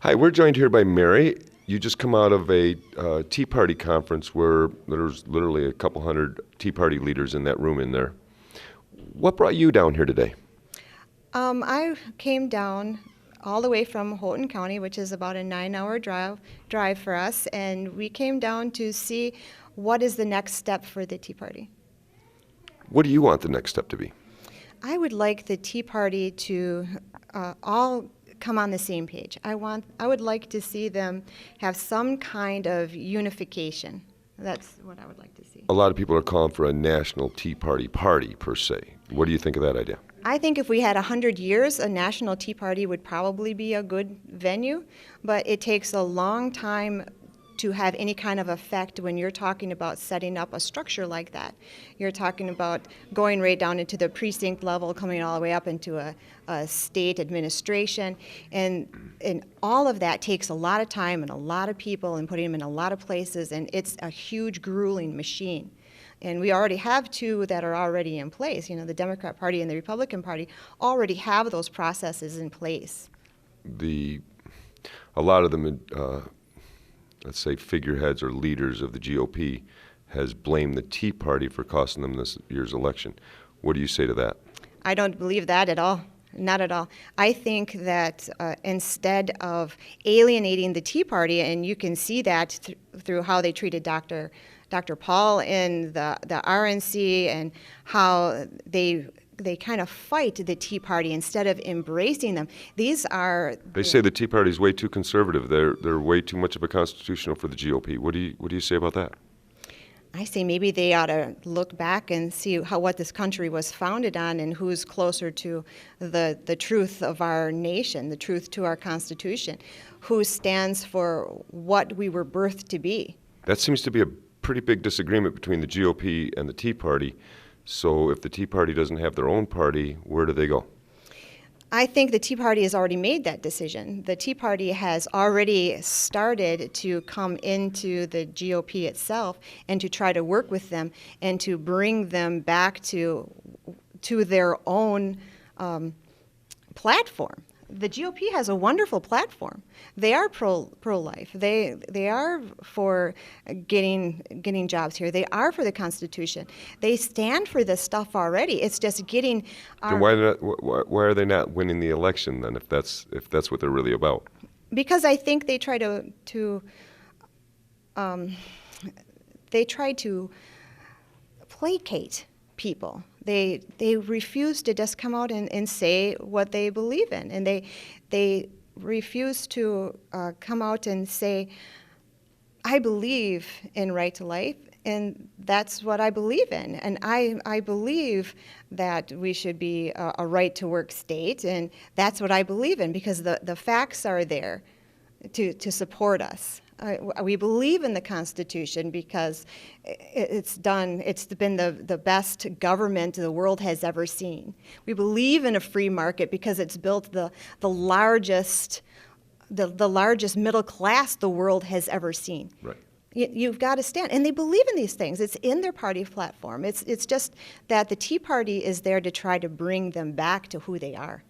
Hi, we're joined here by Mary. You just come out of a Tea Party conference where there's literally a couple hundred Tea Party leaders in that room in there. What brought you down here today? I came down all the way from Houghton County, which is about a 9-hour drive for us, and we came down to see what is the next step for the Tea Party. What do you want the next step to be? I would like the Tea Party to all come on the same page. I would like to see them have some kind of unification. That's what I would like to see. A lot of people are calling for a national Tea Party per se. What do you think of that idea? I think if we had 100 years, a national Tea Party would probably be a good venue, but it takes a long time to have any kind of effect when you're talking about setting up a structure like that. You're talking about going right down into the precinct level, coming all the way up into a state administration, and all of that takes a lot of time and a lot of people and putting them in a lot of places, and it's a huge, grueling machine. And we already have two that are already in place. You know, the Democrat Party and the Republican Party already have those processes in place. A lot of them, let's say figureheads or leaders of the GOP, has blamed the Tea Party for costing them this year's election. What do you say to that? I don't believe that at all. Not at all. I think that instead of alienating the Tea Party, and you can see that through how they treated Dr. Paul in the RNC and how they kind of fight the Tea Party instead of embracing them. They say the Tea Party is way too conservative. They're way too much of a constitutional for the GOP. What do you say about that? I say maybe they ought to look back and see what this country was founded on and who's closer to the truth of our nation, the truth to our Constitution, who stands for what we were birthed to be. That seems to be a pretty big disagreement between the GOP and the Tea Party. So if the Tea Party doesn't have their own party, where do they go? I think the Tea Party has already made that decision. The Tea Party has already started to come into the GOP itself and to try to work with them and to bring them back to their own platform. The GOP has a wonderful platform. They are pro-life. They are for getting jobs here. They are for the Constitution. They stand for this stuff already. It's just getting. Then why are they not winning the election then? If that's what they're really about? Because I think they try to placate people. They refuse to just come out and say what they believe in, and they refuse to come out and say, I believe in right to life, and that's what I believe in, and I believe that we should be a right to work state, and that's what I believe in because the facts are there to support us. We believe in the Constitution because it's been the best government the world has ever seen. We believe in a free market because it's built the largest middle class the world has ever seen. Right. You've got to stand. And they believe in these things. It's in their party platform. It's just that the Tea Party is there to try to bring them back to who they are.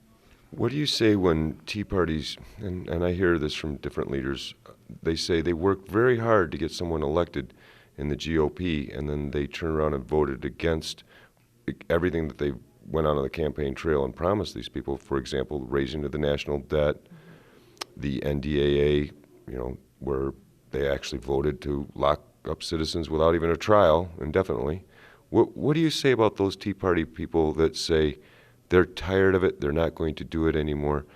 What do you say when Tea Parties, and I hear this from different leaders, they say they work very hard to get someone elected in the GOP, and then they turn around and voted against everything that they went on the campaign trail and promised these people. For example, raising of the national debt, the NDAA, where they actually voted to lock up citizens without even a trial indefinitely. What do you say about those Tea Party people that say they're tired of it, they're not going to do it anymore,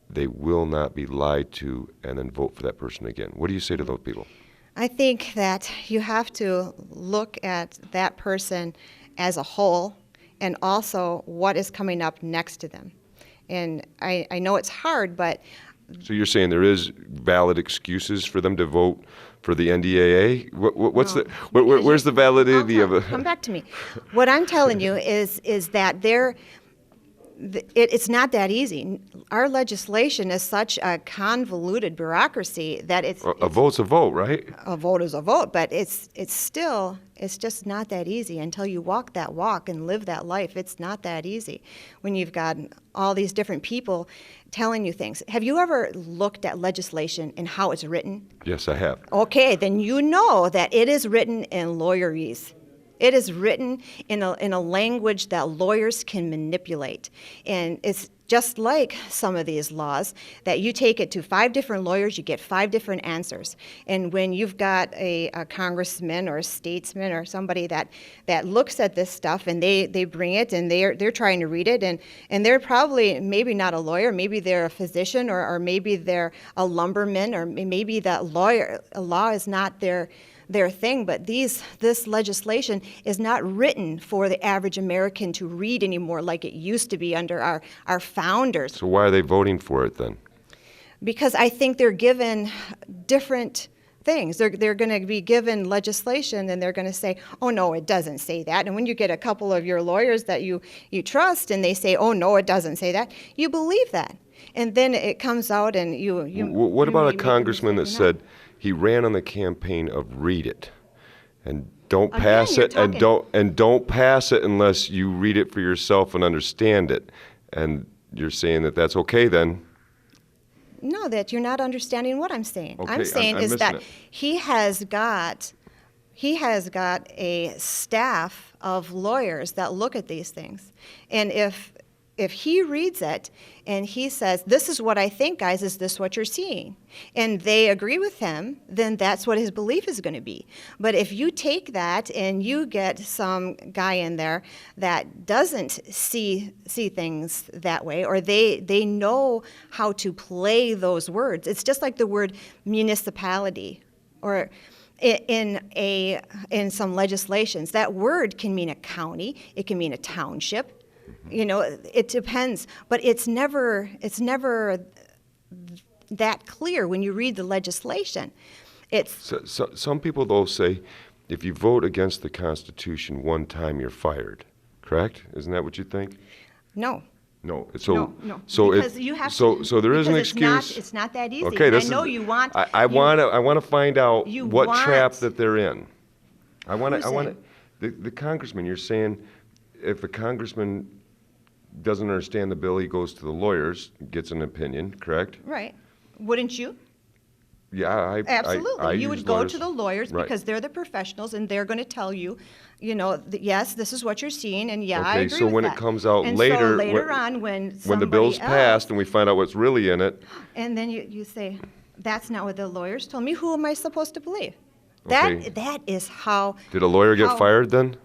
they will not be lied to, and then vote for that person again? What do you say to those people? I think that you have to look at that person as a whole and also what is coming up next to them. And I know it's hard, but... So you're saying there is valid excuses for them to vote for the NDAA? Where's the validity of it? Come back to me. What I'm telling you is that It's not that easy. Our legislation is such a convoluted bureaucracy that A vote's a vote, right? a vote is a vote, but it's just not that easy until you walk that walk and live that life. It's not that easy when you've got all these different people telling you things. Have you ever looked at legislation and how it's written? Yes, I have. Okay, then you know that it is written in lawyerese. It is written in a language that lawyers can manipulate. And it's just like some of these laws that you take it to 5 different lawyers, you get 5 different answers. And when you've got a congressman or a statesman or somebody that looks at this stuff and they bring it and they're trying to read it and they're probably maybe not a lawyer, maybe they're a physician or maybe they're a lumberman or maybe that law is not their thing, but this legislation is not written for the average American to read anymore like it used to be under our founders. So why are they voting for it then? Because I think they're given different things. They're going to be given legislation and they're going to say, oh no, it doesn't say that. And when you get a couple of your lawyers that you trust and they say, oh no, it doesn't say that, you believe that. And then it comes out and you What about a make congressman that mistake said he ran on the campaign of read it and don't Again, pass you're it and don't pass it unless you read it for yourself and understand it. And you're saying that that's okay then? No, that you're not understanding what I'm saying. Okay, I'm saying I'm is that missing it. he has got a staff of lawyers that look at these things. And if he reads it and he says, this is what I think, guys, is this what you're seeing? And they agree with him, then that's what his belief is going to be. But if you take that and you get some guy in there that doesn't see things that way, or they know how to play those words, it's just like the word municipality, or in some legislations, that word can mean a county, it can mean a township. You know, it depends, but it's never that clear when you read the legislation. So some people, though, say if you vote against the Constitution one time, you're fired. Correct? Isn't that what you think? No. No. No. Because you have so there is an because excuse. It's not that easy. Okay, I know you want. I want to find out what trap that they're in. The congressman. You're saying if a congressman doesn't understand the bill, he goes to the lawyers, gets an opinion, correct? Right. Wouldn't you? Yeah, Absolutely. You would go to the lawyers Right. because they're the professionals and they're going to tell you, yes, this is what you're seeing, and yeah, I Okay, agree so with when that. it comes out And later, so later on, when the bill's somebody passed else- and we find out what's really in it, and then you say, that's not what the lawyers told me. Who am I supposed to believe? Okay. That is how. did a lawyer get how- fired then?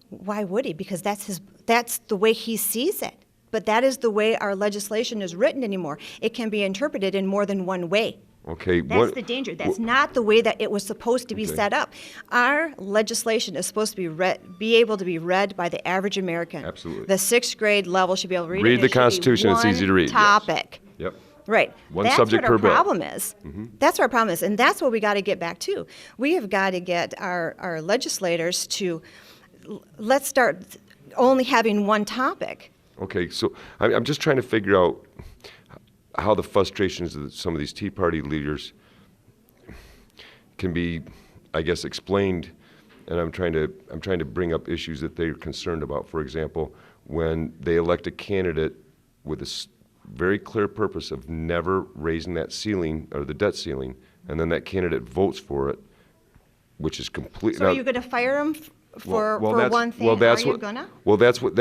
Why would he? Because that's the way he sees it. But that is the way our legislation is written anymore. It can be interpreted in more than one way. Okay, That's the danger. That's not the way that it was supposed to be Okay. set up. Our legislation is supposed to be able to be read by the average American. Absolutely. The 6th grade level should be able to read it. Read and the it should be Constitution, it's easy to read, yes. one topic. Yep. Right. One that's subject what our per bill. problem is. That's what our problem is. And that's what we got to get back to. We have got to get our legislators to, let's start only having one topic. Okay, so I'm just trying to figure out how the frustrations of some of these Tea Party leaders can be, I guess, explained, and I'm trying to bring up issues that they're concerned about. For example, when they elect a candidate with a very clear purpose of never raising that ceiling or the debt ceiling, and then that candidate votes for it, which is completely. So are you going to fire them for one thing? Well, that's are you what. gonna? Well, that's what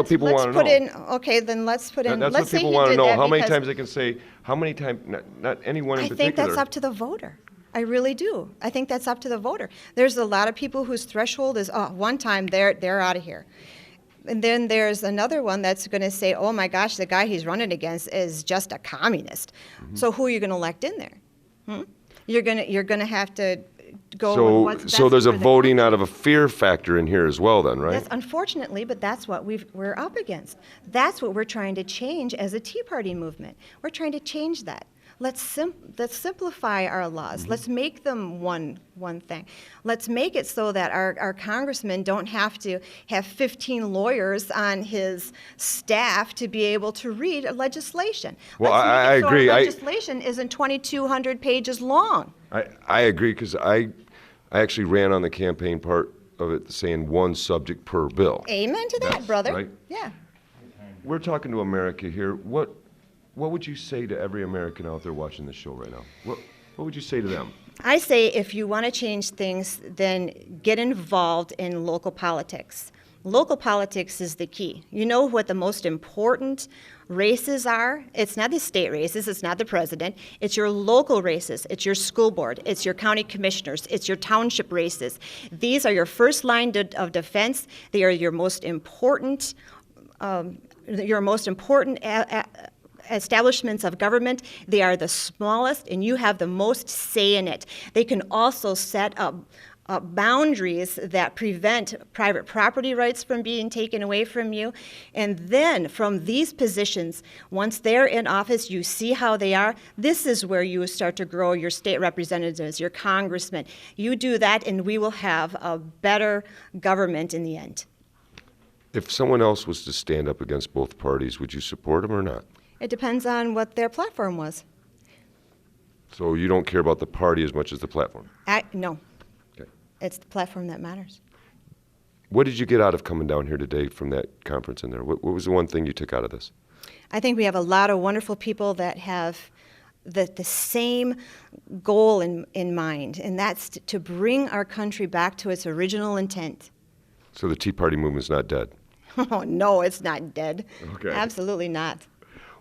people want to know. Okay, then let's put in. That's let's what say people he want to did know. that How many because times they can say, how many times, not anyone in I particular. think that's up to the voter. I really do. I think that's up to the voter. There's a lot of people whose threshold is, one time they're out of here. And then there's another one that's going to say, oh my gosh, the guy he's running against is just a communist. So who are you going to elect in there? You're going to have to go with what's best So there's a for the voting country. out of a fear factor in here as well then, right? That's unfortunately, but that's what we're up against. That's what we're trying to change as a Tea Party movement. We're trying to change that. let's simplify our laws. Let's make them one thing. Let's make it so that our congressmen don't have to have 15 lawyers on his staff to be able to read legislation. Well, Let's I make it so agree. our legislation isn't 2,200 pages long. I agree, because I actually ran on the campaign part of it saying one subject per bill. Amen to that, brother. Right? Yeah. We're talking to America here. What would you say to every American out there watching this show right now? What would you say to them? I say if you want to change things, then get involved in local politics. Local politics is the key. You know what the most important races are? It's not the state races, it's not the president, it's your local races, it's your school board, it's your county commissioners, it's your township races. These are your first line of defense. They are your most important establishments of government. They are the smallest, and you have the most say in it. They can also set up boundaries that prevent private property rights from being taken away from you. And then from these positions, once they're in office, you see how they are. This is where you start to grow your state representatives, your congressmen. You do that, and we will have a better government in the end. If someone else was to stand up against both parties, would you support them or not? It depends on what their platform was. So you don't care about the party as much as the platform? No. Okay. It's the platform that matters. What did you get out of coming down here today from that conference in there? What was the one thing you took out of this? I think we have a lot of wonderful people that have the same goal in mind, and that's to bring our country back to its original intent. So the Tea Party movement's not dead? Oh, no, it's not dead. Okay. Absolutely not.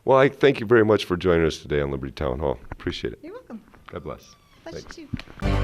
Well, I thank you very much for joining us today on Liberty Town Hall. Appreciate it. You're welcome. God bless. Bless Thanks. you too.